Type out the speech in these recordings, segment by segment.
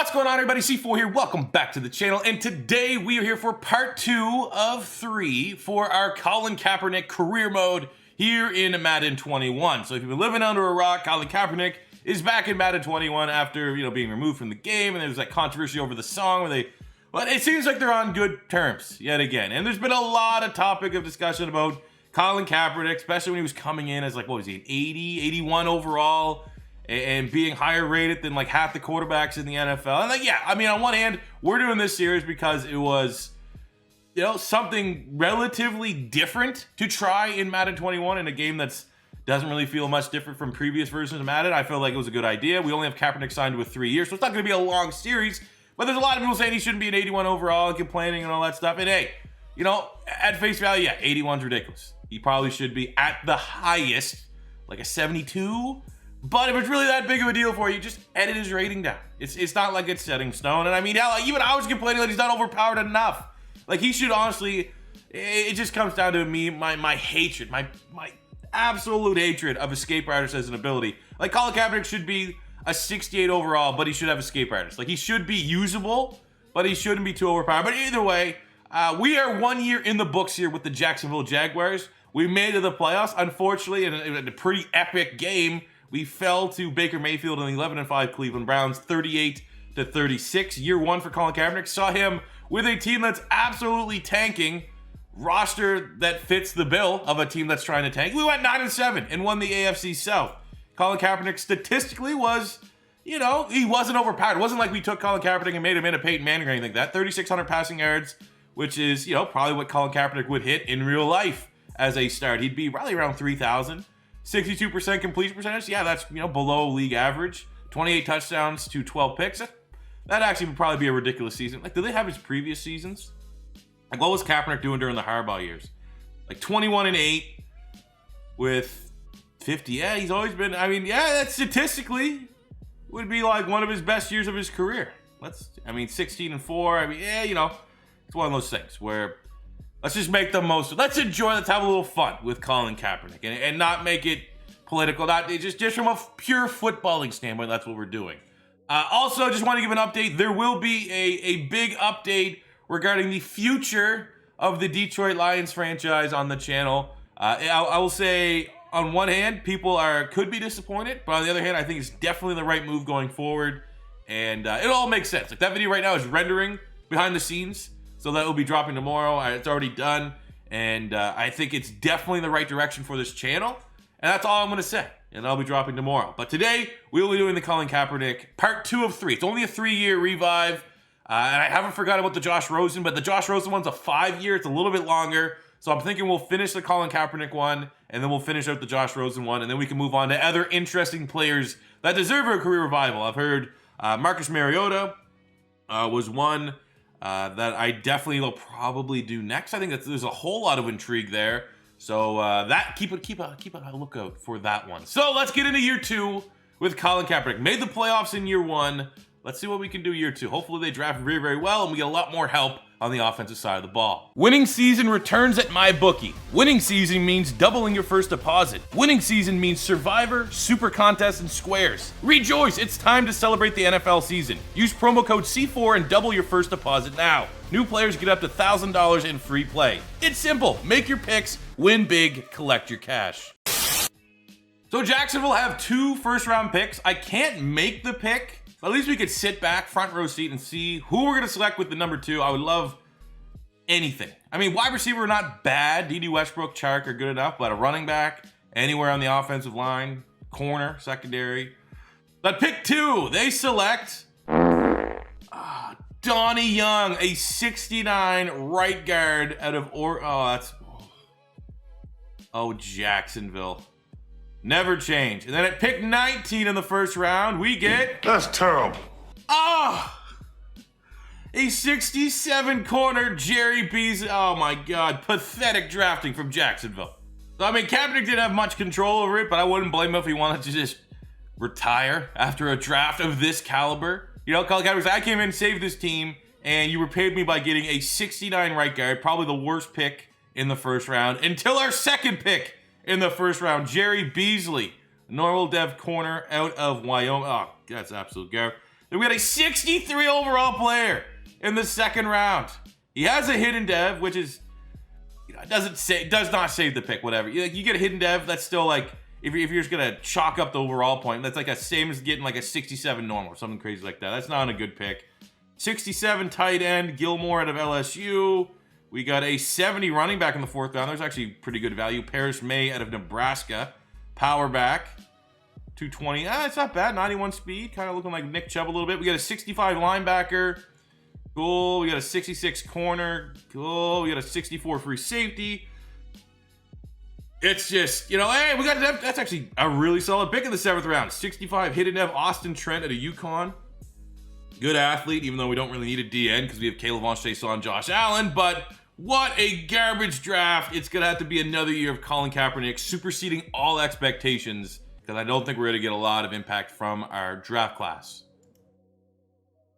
What's going on, everybody? C4 here. Welcome back to the channel. And today we are here for part 2 of 3 for our Colin Kaepernick career mode here in Madden 21. So if you've been living under a rock, Colin Kaepernick is back in Madden 21 after, being removed from the game. And there's that controversy over the song where but it seems like they're on good terms yet again. And there's been a lot of topic of discussion about Colin Kaepernick, especially when he was coming in as like, what was he, an 80, 81 overall, and being higher rated than like half the quarterbacks in the NFL. And like, yeah, I mean, on one hand, we're doing this series because it was, something relatively different to try in Madden 21 in a game that's doesn't really feel much different from previous versions of Madden. I feel like it was a good idea. We only have Kaepernick signed with 3 years, so it's not going to be a long series. But there's a lot of people saying he shouldn't be an 81 overall and complaining and all that stuff. And hey, at face value, yeah, 81's ridiculous. He probably should be at the highest, like a 72. But if it's really that big of a deal for you, just edit his rating down. It's not like it's set in stone. And I mean, hell, even I was complaining that he's not overpowered enough. Like, he should honestly, it just comes down to me, my hatred, my absolute hatred of escape artists as an ability. Like, Colin Kaepernick should be a 68 overall, but he should have escape artists. Like, he should be usable, but he shouldn't be too overpowered. But either way, we are 1 year in the books here with the Jacksonville Jaguars. We made it to the playoffs. Unfortunately, in a pretty epic game, we fell to Baker Mayfield and the 11-5 Cleveland Browns, 38-36. Year one for Colin Kaepernick. Saw him with a team that's absolutely tanking, roster that fits the bill of a team that's trying to tank. We went 9-7 and won the AFC South. Colin Kaepernick statistically was, he wasn't overpowered. It wasn't like we took Colin Kaepernick and made him into Peyton Manning or anything like that. 3,600 passing yards, which is, probably what Colin Kaepernick would hit in real life as a start. He'd be probably around 3,000. 62% completion percentage. Yeah, that's, below league average. 28 touchdowns to 12 picks. That actually would probably be a ridiculous season. Like, do they have his previous seasons? Like, what was Kaepernick doing during the Harbaugh years? Like, 21-8 with 50. Yeah, he's always been, that statistically would be like one of his best years of his career. 16-4. It's one of those things where let's just make the most. Let's enjoy. Let's have a little fun with Colin Kaepernick and not make it political. Not just from a pure footballing standpoint. That's what we're doing. Also, just want to give an update. There will be a big update regarding the future of the Detroit Lions franchise on the channel. I will say, on one hand, people could be disappointed, but on the other hand, I think it's definitely the right move going forward, and it all makes sense. Like, that video right now is rendering behind the scenes. So that will be dropping tomorrow. It's already done. And I think it's definitely the right direction for this channel. And that's all I'm going to say. And I'll be dropping tomorrow. But today, we will be doing the Colin Kaepernick part 2 of 3. It's only a 3-year revive. And I haven't forgot about the Josh Rosen. But the Josh Rosen one's a 5-year. It's a little bit longer. So I'm thinking we'll finish the Colin Kaepernick one. And then we'll finish out the Josh Rosen one. And then we can move on to other interesting players that deserve a career revival. I've heard Marcus Mariota was one that I definitely will probably do next. I think there's a whole lot of intrigue there. So keep a lookout for that one. So let's get into year 2 with Colin Kaepernick. Made the playoffs in year 1. Let's see what we can do year 2. Hopefully they draft very, very well and we get a lot more help on the offensive side of the ball. Winning season returns at MyBookie. Winning season means doubling your first deposit. Winning season means Survivor, Super Contest, and Squares. Rejoice, it's time to celebrate the NFL season. Use promo code C4 and double your first deposit now. New players get up to $1,000 in free play. It's simple. Make your picks, win big, collect your cash. So Jacksonville have 2 first-round picks. I can't make the pick. At least we could sit back, front row seat, and see who we're going to select with the number 2. I would love anything. Wide receiver not bad. D.D. Westbrook, Chark are good enough, but a running back, anywhere on the offensive line, corner, secondary. But pick 2, they select Donnie Young, a 69 right guard out of Jacksonville. Never change. And then at pick 19 in the first round, we get... That's terrible. A 67 corner Jerry Beasley. Oh my God. Pathetic drafting from Jacksonville. So, Kaepernick didn't have much control over it, but I wouldn't blame him if he wanted to just retire after a draft of this caliber. Colin Kaepernick said, I came in, saved this team, and you repaid me by getting a 69 right guard, probably the worst pick in the first round, until our second pick in the first round, Jerry Beasley, normal dev corner out of Wyoming. Oh, that's absolute garbage. Then we got a 63 overall player in the second round. He has a hidden dev, which is, you know, does not save the pick, whatever. You get a hidden dev, that's still like, if you're just gonna chalk up the overall point, that's like a same as getting like a 67 normal or something crazy like that. That's not a good pick. 67 tight end, Gilmore out of LSU. We got a 70 running back in the fourth round. There's actually pretty good value. Paris May out of Nebraska. Power back. 220. It's not bad. 91 speed. Kind of looking like Nick Chubb a little bit. We got a 65 linebacker. Cool. We got a 66 corner. Cool. We got a 64 free safety. It's just, you know, hey, we got that's actually a really solid pick in the seventh round. 65 hidden dev, Austin Trent at a UConn. Good athlete, even though we don't really need a DN because we have Caleb Von Chasson, Josh Allen. But what a garbage draft. It's going to have to be another year of Colin Kaepernick superseding all expectations, because I don't think we're going to get a lot of impact from our draft class.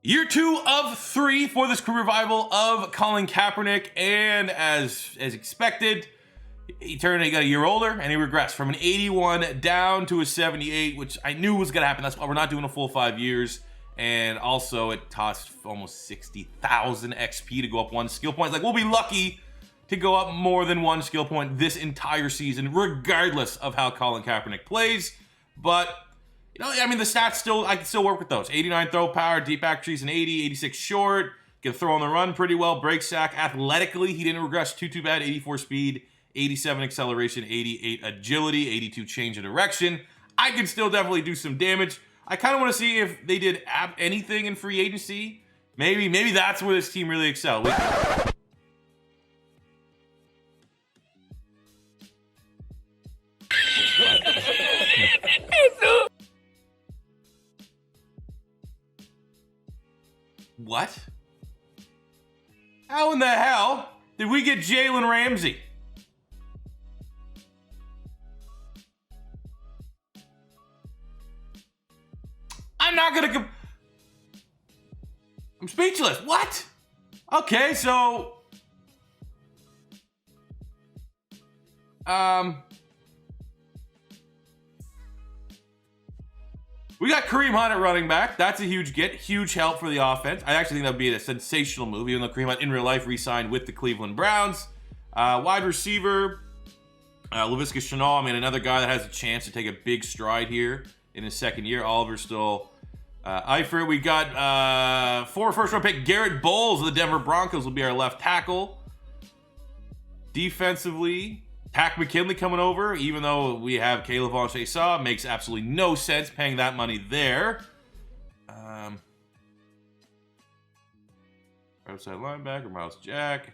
Year 2 of 3 for this career revival of Colin Kaepernick, and as expected, he got a year older and he regressed from an 81 down to a 78, which I knew was going to happen. That's why we're not doing a full 5 years. And also it cost almost 60,000 XP to go up 1 skill point. Like, we'll be lucky to go up more than 1 skill point this entire season, regardless of how Colin Kaepernick plays. But, you know, I mean, the stats I can still work with those. 89 throw power, deep back trees an 80, 86 short, can throw on the run pretty well, break sack. Athletically, he didn't regress too bad. 84 speed, 87 acceleration, 88 agility, 82 change of direction. I can still definitely do some damage. I kind of want to see if they did anything in free agency. Maybe that's where this team really excelled. What? How in the hell did we get Jalen Ramsey? I'm speechless. What? Okay, so we got Kareem Hunt at running back. That's a huge get. Huge help for the offense. I actually think that would be a sensational move, even though Kareem Hunt in real life re-signed with the Cleveland Browns. Wide receiver, Laviska Shenault. I mean, another guy that has a chance to take a big stride here in his second year. Oliver's still Eifert. We got 4 first-round pick Garrett Bowles of the Denver Broncos will be our left tackle. Defensively, Tack McKinley coming over, even though we have Caleb Von Chasson. Makes absolutely no sense paying that money there. Outside linebacker, Miles Jack.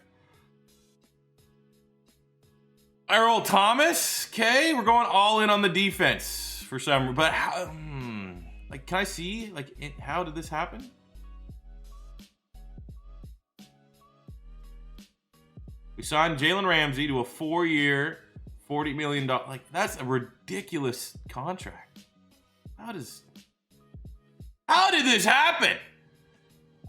Earl Thomas. Okay, we're going all in on the defense for some, but how, like, can I see, like, how did this happen? We signed Jalen Ramsey to a 4-year, $40 million. Like, that's a ridiculous contract. How did this happen?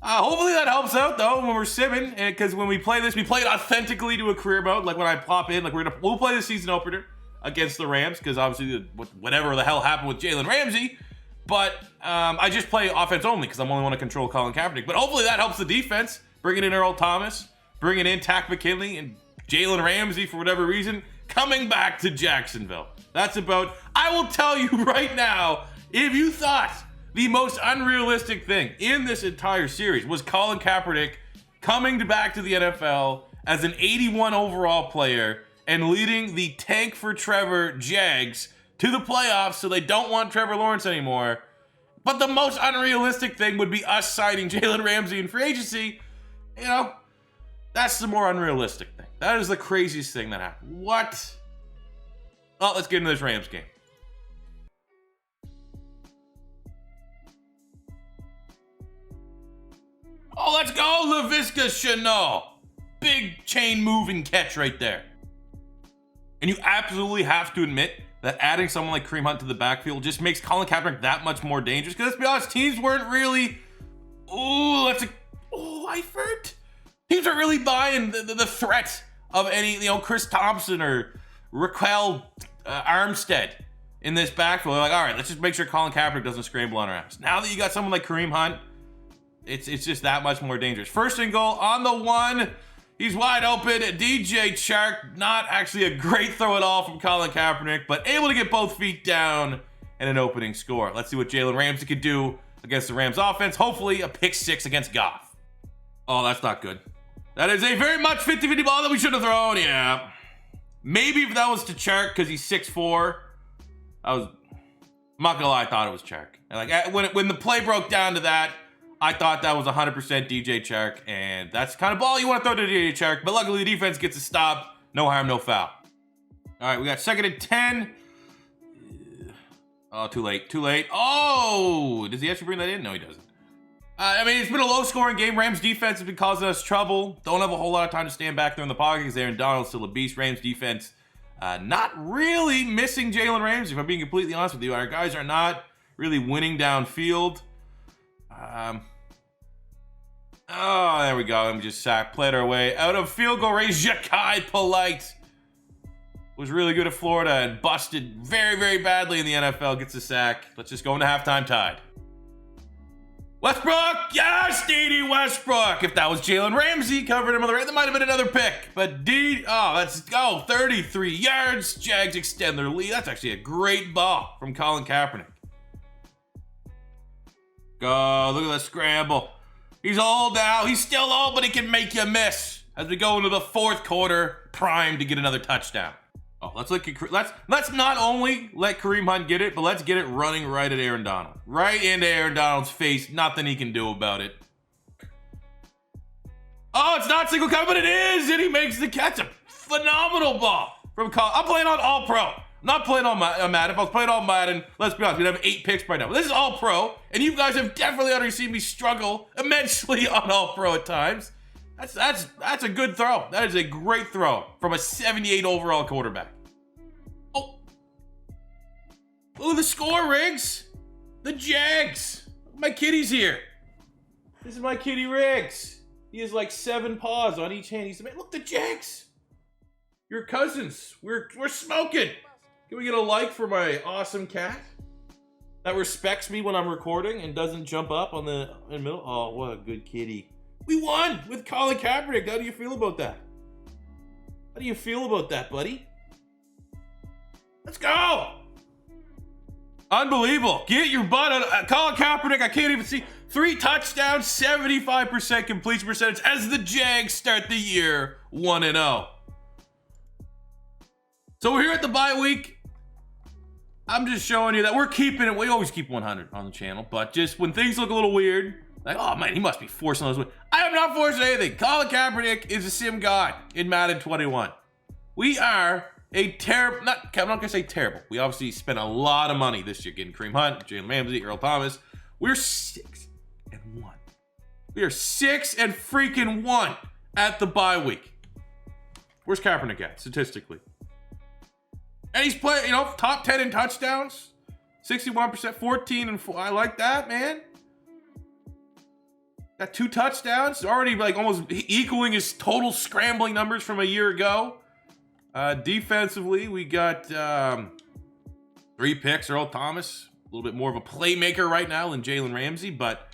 Hopefully that helps out, though, when we're simming. And because when we play this, we play it authentically to a career mode. Like, when I pop in, like, we'll play the season opener against the Rams, because obviously whatever the hell happened with Jalen Ramsey. But I just play offense only because I'm only want to control Colin Kaepernick. But hopefully that helps the defense. Bringing in Earl Thomas, bringing in Tack McKinley, and Jalen Ramsey, for whatever reason, coming back to Jacksonville. That's about, I will tell you right now, if you thought the most unrealistic thing in this entire series was Colin Kaepernick coming back to the NFL as an 81 overall player and leading the tank for Trevor Jags to the playoffs so they don't want Trevor Lawrence anymore. But the most unrealistic thing would be us signing Jalen Ramsey in free agency. You know, that's the more unrealistic thing. That is the craziest thing that happened. What? Well, let's get into this Rams game. Oh, let's go, Laviska Shenault. Big chain moving catch right there. And you absolutely have to admit that adding someone like Kareem Hunt to the backfield just makes Colin Kaepernick that much more dangerous. Because let's be honest, teams weren't really, Eifert. Teams aren't really buying the threat of any, Chris Thompson or Raquel Armstead in this backfield. They're like, all right, let's just make sure Colin Kaepernick doesn't scramble on our ass. Now that you got someone like Kareem Hunt, it's just that much more dangerous. First and goal on the 1. He's wide open. DJ Chark, not actually a great throw at all from Colin Kaepernick, but able to get both feet down and an opening score. Let's see what Jalen Ramsey could do against the Rams offense. Hopefully a pick 6 against Goff. Oh, that's not good. That is a very much 50-50 ball that we should have thrown. Yeah. Maybe if that was to Chark because he's 6'4", I'm not gonna lie, I thought it was Chark. And like when the play broke down to that, I thought that was 100% DJ Chark, and that's the kind of ball you want to throw to DJ Chark, but luckily the defense gets a stop. No harm, no foul. All right, we got 2nd and 10. Oh, too late. Oh, does he actually bring that in? No, he doesn't. I mean, it's been a low-scoring game. Rams defense has been causing us trouble. Don't have a whole lot of time to stand back there in the pocket because Aaron Donald's still a beast. Rams defense not really missing Jalen Ramsey, if I'm being completely honest with you. Our guys are not really winning downfield. Oh, there we go. And we just played our way out of field goal range. Ja'Kai Polite was really good at Florida and busted very, very badly in the NFL. Gets a sack. Let's just go into halftime tied. Westbrook, yes, D.D. Westbrook. If that was Jalen Ramsey, covered him on the right, that might have been another pick. But let's go. 33 yards. Jags extend their lead. That's actually a great ball from Colin Kaepernick. Go, look at the scramble. He's old now. He's still old, but he can make you miss. As we go into the 4th quarter, primed to get another touchdown. Oh, let's not only let Kareem Hunt get it, but let's get it running right at Aaron Donald. Right into Aaron Donald's face. Nothing he can do about it. Oh, it's not single cover, but it is, and he makes the catch. A phenomenal ball from Colin. I'm playing on All-Pro. I'm not playing on Madden. If I was playing on Madden, let's be honest, we'd have 8 picks by now. But this is All-Pro, and you guys have definitely already seen me struggle immensely on All-Pro at times. That's a good throw. That is a great throw from a 78 overall quarterback. Oh, look at the score, Riggs. The Jags. My kitty's here. This is my kitty, Riggs. He has like 7 paws on each hand. He's man. Look, the Jags. Your cousins. We're smoking. Can we get a like for my awesome cat that respects me when I'm recording and doesn't jump up on in the middle? Oh, what a good kitty. We won with Colin Kaepernick. How do you feel about that? How do you feel about that, buddy? Let's go. Unbelievable. Get your butt on Colin Kaepernick. I can't even see. 3 touchdowns, 75% completion percentage as the Jags start the year 1-0. So we're here at the bye week. I'm just showing you that we're keeping it. We always keep 100 on the channel, but just when things look a little weird, like, oh man, he must be forcing those. I am not forcing anything. Colin Kaepernick is a sim god in Madden 21. We are a terrible, I'm not gonna say terrible. We obviously spent a lot of money this year getting Kareem Hunt, Jalen Ramsey, Earl Thomas. We're 6-1. We are 6-1 at the bye week. Where's Kaepernick at statistically? And he's playing, top 10 in touchdowns, 61%, 14 and 4. I like that, man. Got 2 touchdowns, already like almost equaling his total scrambling numbers from a year ago. Defensively, we got 3 picks. Earl Thomas, a little bit more of a playmaker right now than Jalen Ramsey, but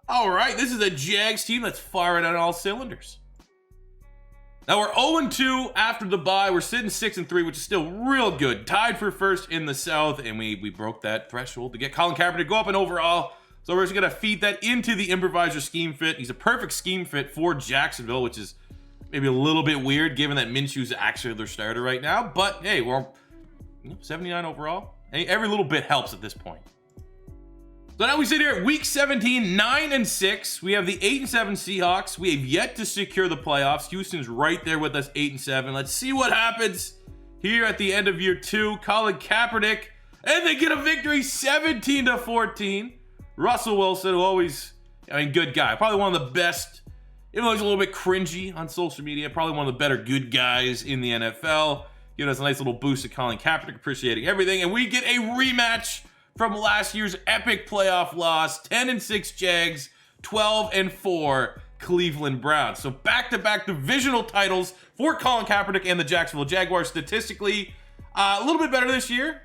all right, this is a Jags team that's firing on all cylinders. Now we're 0-2 after the bye. We're sitting 6-3, which is still real good. Tied for first in the South, and we broke that threshold to get Colin Kaepernick to go up in overall. So we're just going to feed that into the improviser scheme fit. He's a perfect scheme fit for Jacksonville, which is maybe a little bit weird given that Minshew's actually their starter right now. But hey, we're 79 overall. Hey, every little bit helps at this point. So now we sit here at week 17, 9-6. We have the 8-7 Seahawks. We have yet to secure the playoffs. Houston's right there with us, 8-7. Let's see what happens here at the end of year 2. Colin Kaepernick, and they get a victory, 17-14. Russell Wilson, who always, good guy. Probably one of the best, even though he's a little bit cringy on social media, probably one of the better good guys in the NFL. Giving us a nice little boost to Colin Kaepernick, appreciating everything. And we get a rematch from last year's epic playoff loss, 10-6 Jags, 12-4 Cleveland Browns. So back-to-back divisional titles for Colin Kaepernick and the Jacksonville Jaguars. Statistically, a little bit better this year.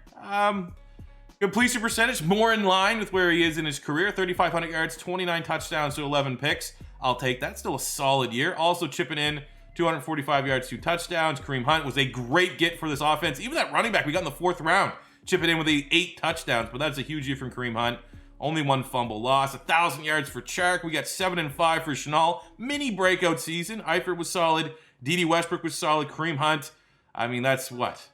Completion percentage, more in line with where he is in his career. 3,500 yards, 29 touchdowns to 11 picks. I'll take that. Still a solid year. Also chipping in 245 yards, 2 touchdowns. Kareem Hunt was a great get for this offense. Even that running back we got in the 4th round, chipping in with 8 touchdowns. But that's a huge year from Kareem Hunt. Only 1 fumble loss. 1,000 yards for Chark. We got 7 and 5 for Chenal. Mini breakout season. Eifert was solid. D.D. Westbrook was solid. Kareem Hunt, I mean, that's what?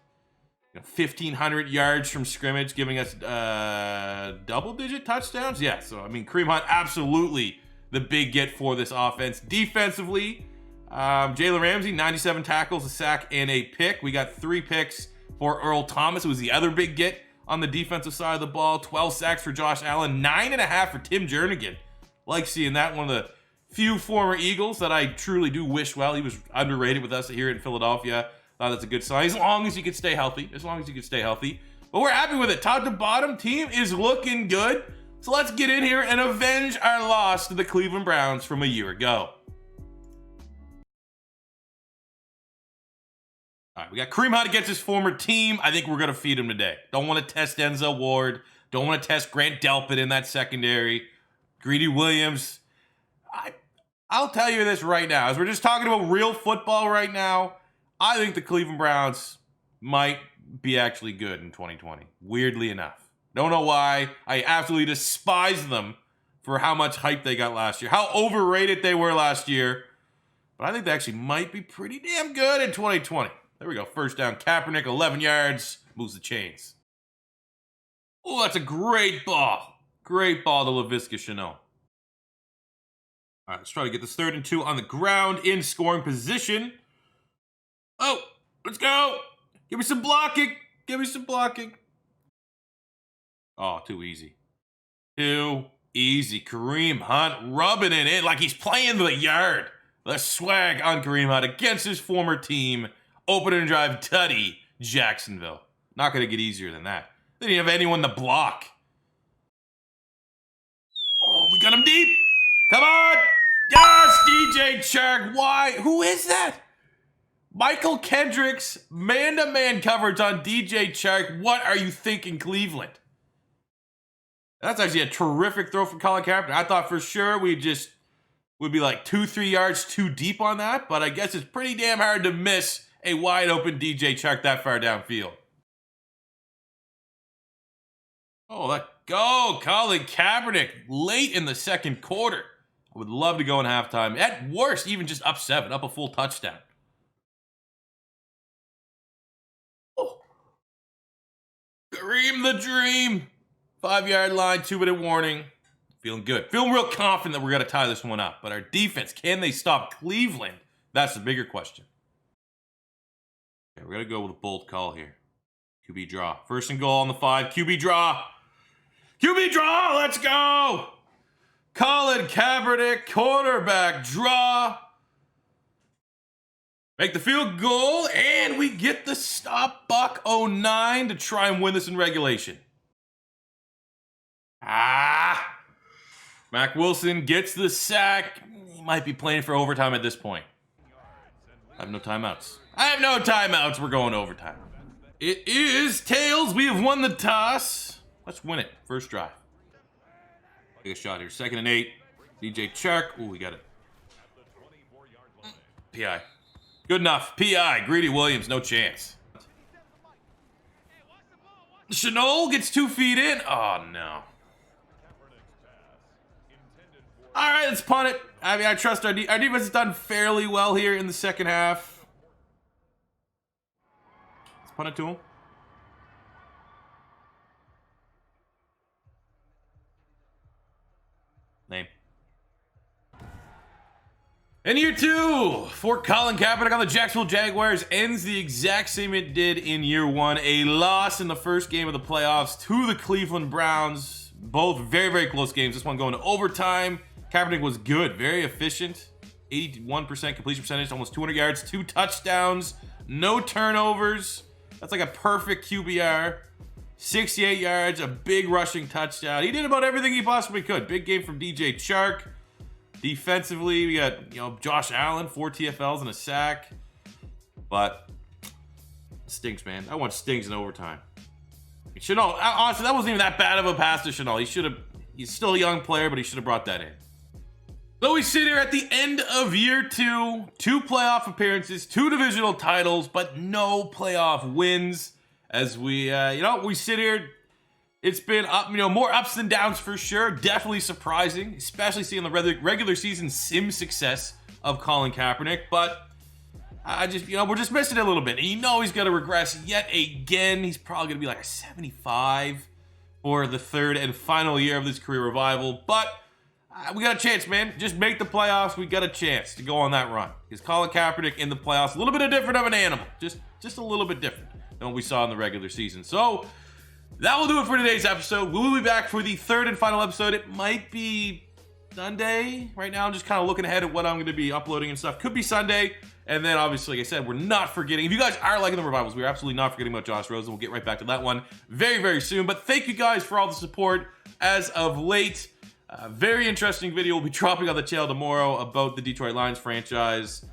1,500 yards from scrimmage, giving us double-digit touchdowns. Yeah, so, I mean, Kareem Hunt, absolutely the big get for this offense. Defensively, Jalen Ramsey, 97 tackles, a sack, and a pick. We got 3 picks for Earl Thomas, who was the other big get on the defensive side of the ball. 12 sacks for Josh Allen, 9.5 for Tim Jernigan. Like seeing that. One of the few former Eagles that I truly do wish well. He was underrated with us here in Philadelphia. That's a good sign, as long as he could stay healthy. But we're happy with it. Top to bottom, team is looking good. So let's get in here and avenge our loss to the Cleveland Browns from a year ago. All right, we got Kareem Hunt against his former team. I think we're going to feed him today. Don't want to test Denzel Ward. Don't want to test Grant Delpit in that secondary. Greedy Williams. I'll tell you this right now. As we're just talking about real football right now, I think the Cleveland Browns might be actually good in 2020. Weirdly enough. Don't know why. I absolutely despise them for how much hype they got last year. How overrated they were last year. But I think they actually might be pretty damn good in 2020. There we go. First down. Kaepernick, 11 yards. Moves the chains. Oh, that's a great ball. Great ball to Laviska Shenault. All right, let's try to get this 3rd and 2 on the ground in scoring position. Oh, let's go. Give me some blocking. Oh, too easy. Too easy. Kareem Hunt rubbing it in like he's playing the yard. The swag on Kareem Hunt against his former team. Opening drive, tutty, Jacksonville. Not going to get easier than that. They didn't have anyone to block. Oh, we got him deep. Come on. Yes, DJ Chark. Why? Who is that? Michael Kendricks, man-to-man coverage on DJ Chark. What are you thinking, Cleveland? That's actually a terrific throw from Colin Kaepernick. I thought for sure would be like 2-3 yards too deep on that, but I guess it's pretty damn hard to miss a wide-open DJ Chark that far downfield. Oh, let go. Colin Kaepernick late in the 2nd quarter. I would love to go in halftime. At worst, even just up 7, up a full touchdown. Oh. Kareem the Dream. 5-yard line, 2-minute warning. Feeling good. Feeling real confident that we're going to tie this one up. But our defense, can they stop Cleveland? That's the bigger question. Okay, we're going to go with a bold call here. QB draw. 1st and goal on the 5. QB draw. QB draw. Let's go. Colin Kaepernick, quarterback draw. Make the field goal, and we get the stop. Buck 09 to try and win this in regulation. Mac Wilson gets the sack. He might be playing for overtime at this point. I have no timeouts. We're going overtime. It is tails. We have won the toss. Let's win it. First drive. Take a shot here. 2nd and 8. DJ Chark. Ooh, we got it. PI. Good enough. PI. Greedy Williams. No chance. Shenault gets 2 feet in. Oh, no. All right, let's punt it. I mean, I trust our defense has done fairly well here in the 2nd half. Let's punt it to him. Name. In year 2, for Colin Kaepernick on the Jacksonville Jaguars ends the exact same it did in year 1. A loss in the first game of the playoffs to the Cleveland Browns. Both very, very close games. This one going to overtime. Kaepernick was good, very efficient. 81% completion percentage, almost 200 yards, 2 touchdowns, no turnovers. That's like a perfect QBR. 68 yards, a big rushing touchdown. He did about everything he possibly could. Big game from DJ Chark. Defensively, we got, Josh Allen, 4 TFLs and a sack. But it stinks, man. I want stings in overtime. Chanel, honestly, that wasn't even that bad of a pass to Chanel. He's still a young player, but he should have brought that in. So we sit here at the end of year 2, 2 playoff appearances, 2 divisional titles, but no playoff wins. As we, we sit here. It's been more ups than downs for sure. Definitely surprising, especially seeing the regular season sim success of Colin Kaepernick. But we're just missing it a little bit. And he's going to regress yet again. He's probably going to be like a 75 for the 3rd and final year of this career revival. But we got a chance, man. Just make the playoffs. We got a chance to go on that run. Because Colin Kaepernick in the playoffs, a little bit different of an animal. Just a little bit different than what we saw in the regular season. So that will do it for today's episode. We will be back for the 3rd and final episode. It might be Sunday. Right now, I'm just kind of looking ahead at what I'm going to be uploading and stuff. Could be Sunday. And then, obviously, like I said, we're not forgetting. If you guys are liking the revivals, we're absolutely not forgetting about Josh Rosen. We'll get right back to that one very, very soon. But thank you guys for all the support as of late. Very interesting video will be dropping on the channel tomorrow about the Detroit Lions franchise.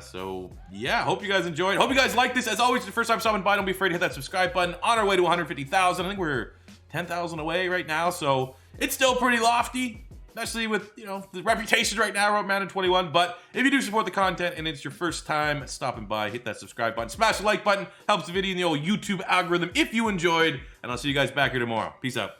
So yeah, hope you guys enjoyed. Hope you guys like this. As always, if it's the first time stopping by, don't be afraid to hit that subscribe button. On our way to 150,000. I think we're 10,000 away right now, so it's still pretty lofty, especially with the reputation right now around Madden 21. But if you do support the content and it's your first time stopping by, hit that subscribe button, smash the like button, helps the video in the old YouTube algorithm if you enjoyed. And I'll see you guys back here tomorrow. Peace out.